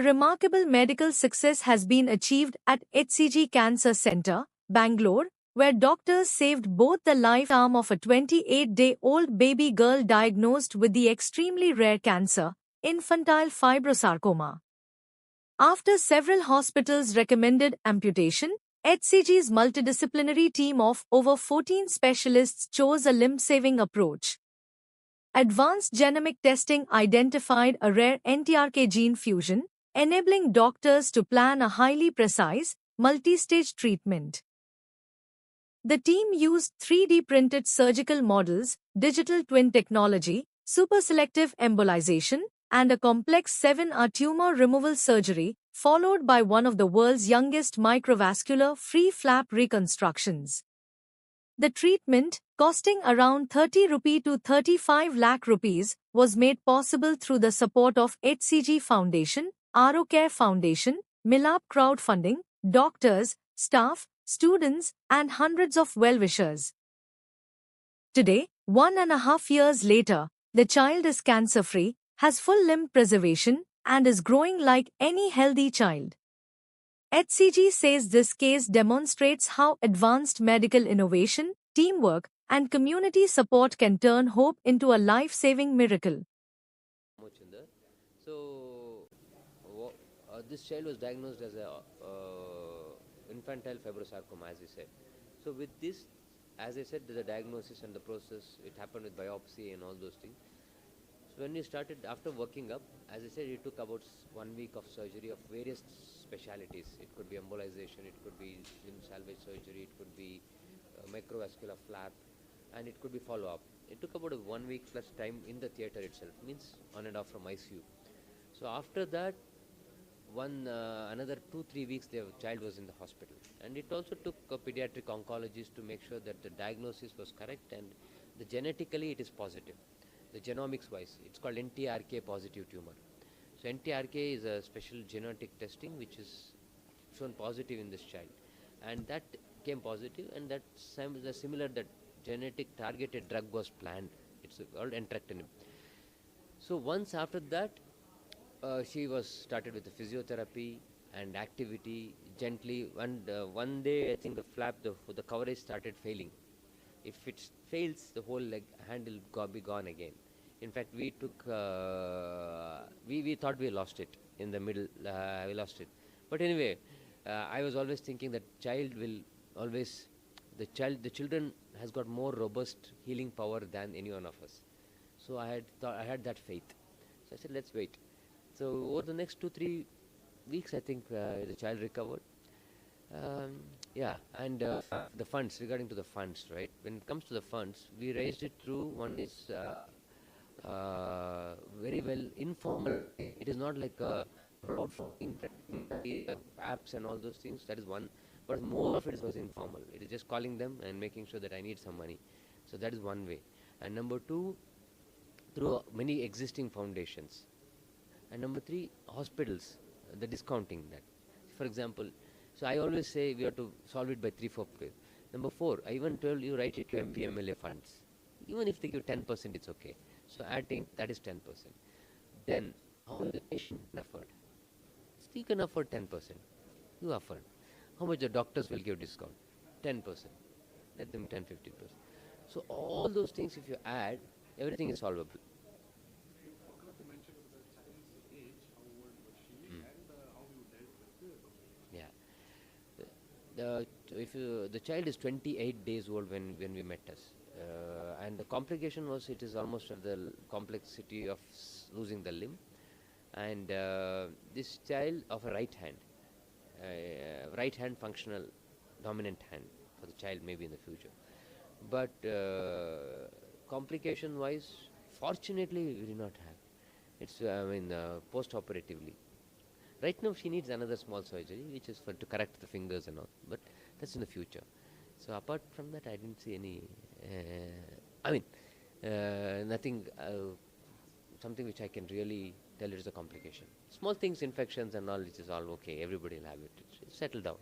A remarkable medical success has been achieved at HCG Cancer Centre, Bangalore, where doctors saved both the life arm of a 28-day-old baby girl diagnosed with the extremely rare cancer, infantile fibrosarcoma. After several hospitals recommended amputation, HCG's multidisciplinary team of over 14 specialists chose a limb-saving approach. Advanced genomic testing identified a rare NTRK gene fusion, enabling doctors to plan a highly precise, multi-stage treatment. The team used 3D printed surgical models, digital twin technology, super-selective embolization, and a complex 7-hour tumor removal surgery, followed by one of the world's youngest microvascular free flap reconstructions. The treatment, costing around 30 rupee to 35 lakh rupees, was made possible through the support of HCG Foundation, Care Foundation, Milap crowdfunding, doctors, staff, students, and hundreds of well-wishers. Today, 1.5 years later, the child is cancer-free, has full limb preservation, and is growing like any healthy child. HCG says this case demonstrates how advanced medical innovation, teamwork, and community support can turn hope into a life-saving miracle. So, this child was diagnosed as a infantile fibrosarcoma, as I said. So with this, as I said, the diagnosis and the process, it happened with biopsy and all those things. So when we started, after working up, as I said, it took about 1 week of surgery of various specialities. It could be embolization, it could be limb salvage surgery, it could be microvascular flap, and it could be follow-up. It took about a 1 week plus time in the theatre itself, means on and off from ICU. So after that, another 2-3 weeks the child was in the hospital, and it also took a pediatric oncologist to make sure that the diagnosis was correct and genetically it is positive. The genomics wise, it's called NTRK positive tumor. So NTRK is a special genetic testing which is shown positive in this child, and that came positive, and that similar that genetic targeted drug was planned. It's called entrectinib. So once after that, she was started with the physiotherapy and activity gently, and one day I think the flap, the coverage started failing. If it fails, the whole hand will be gone again. In fact, we took, we thought we lost it in the middle, we lost it. But anyway, I was always thinking that child will always, the children has got more robust healing power than any one of us. So I had that faith. So I said, let's wait. So over the next 2-3 weeks, I think the child recovered. Yeah, and the funds, regarding to the funds, right? When it comes to the funds, we raised it through, one is very well informal. It is not like a apps and all those things, that is one. But more of it was informal. It is just calling them and making sure that I need some money. So that is one way. And number two, through many existing foundations. And number three, hospitals, the discounting that. For example, so I always say we have to solve it by 3-4 ways. Number 4, I even told you write it to MPMLA funds. Even if they give 10%, it's okay. So adding, that is 10%. Then, how much the patient can afford? So you can afford 10%. You afford. How much the doctors will give discount? 10%. Let them 10-15%. So all those things, if you add, everything is solvable. The child is 28 days old when we met us, and the complication was, it is almost of the complexity of losing the limb, and this child of a right hand functional dominant hand for the child maybe in the future, but complication wise, fortunately we did not have. It's post-operatively. Right now, she needs another small surgery, which is to correct the fingers and all, but that's in the future. So apart from that, I didn't see any, nothing, something which I can really tell it is a complication. Small things, infections and all, which is all okay, everybody will have it. It's settled down.